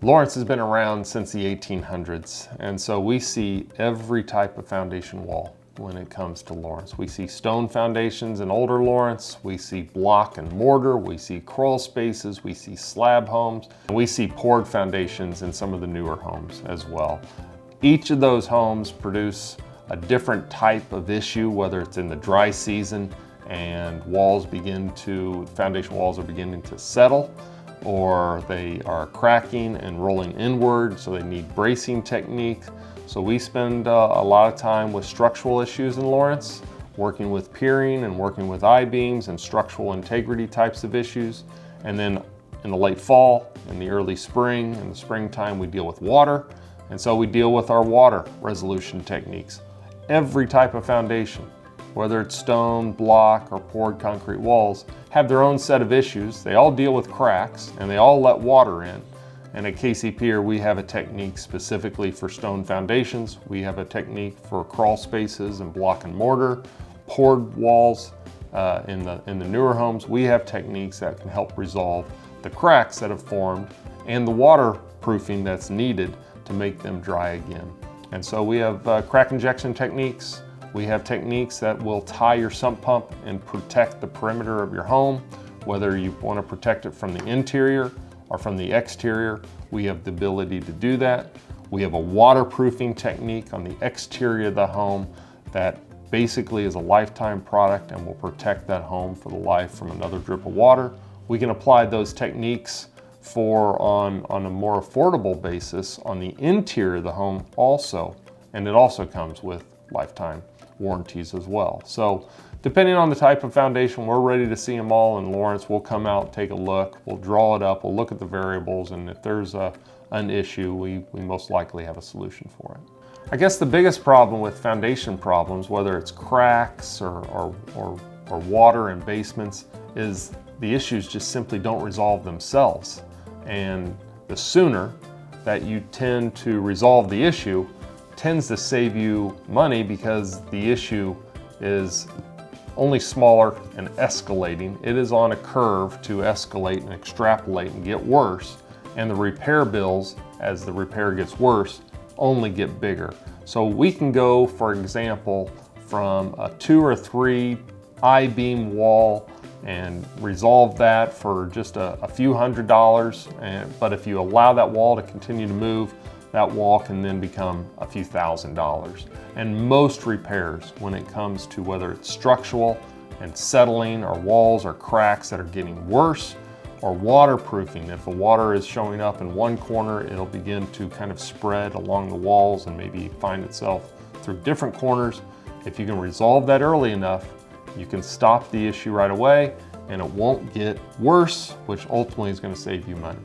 Lawrence has been around since the 1800s, and so we see every type of foundation wall when it comes to Lawrence. We see stone foundations in older Lawrence, we see block and mortar, we see crawl spaces, we see slab homes, and we see poured foundations in some of the newer homes as well. Each of those homes produce a different type of issue, whether it's in the dry season and foundation walls are beginning to settle, or they are cracking and rolling inward, so they need bracing technique. So we spend a lot of time with structural issues in Lawrence, working with piering and working with I-beams and structural integrity types of issues. And then in the late fall, in the early spring, in the springtime, we deal with water. And so we deal with our water resolution techniques. Every type of foundation, whether it's stone, block, or poured concrete walls, have their own set of issues. They all deal with cracks and they all let water in. And at KC Pier, we have a technique specifically for stone foundations. We have a technique for crawl spaces and block and mortar, poured walls in the newer homes. We have techniques that can help resolve the cracks that have formed and the waterproofing that's needed to make them dry again. And so we have crack injection techniques. We have techniques that will tie your sump pump and protect the perimeter of your home, whether you want to protect it from the interior or from the exterior. We have the ability to do that. We have a waterproofing technique on the exterior of the home that basically is a lifetime product and will protect that home for the life from another drip of water. We can apply those techniques on a more affordable basis on the interior of the home also, and it also comes with lifetime warranties as well. So depending on the type of foundation, we're ready to see them all in Lawrence. We'll come out, take a look, we'll draw it up, we'll look at the variables, and if there's an issue, we most likely have a solution for it. I guess the biggest problem with foundation problems, whether it's cracks or water in basements, is the issues just simply don't resolve themselves. And the sooner that you tend to resolve the issue tends to save you money, because the issue is only smaller and escalating. It is on a curve to escalate and extrapolate and get worse. And the repair bills, as the repair gets worse, only get bigger. So we can go, for example, from a 2 or 3 I-beam wall and resolve that for just a few $100s. But if you allow that wall to continue to move, that wall can then become a few $1,000s. And most repairs, when it comes to whether it's structural and settling, or walls or cracks that are getting worse, or waterproofing, if the water is showing up in one corner, it'll begin to kind of spread along the walls and maybe find itself through different corners. If you can resolve that early enough, you can stop the issue right away and it won't get worse, which ultimately is going to save you money.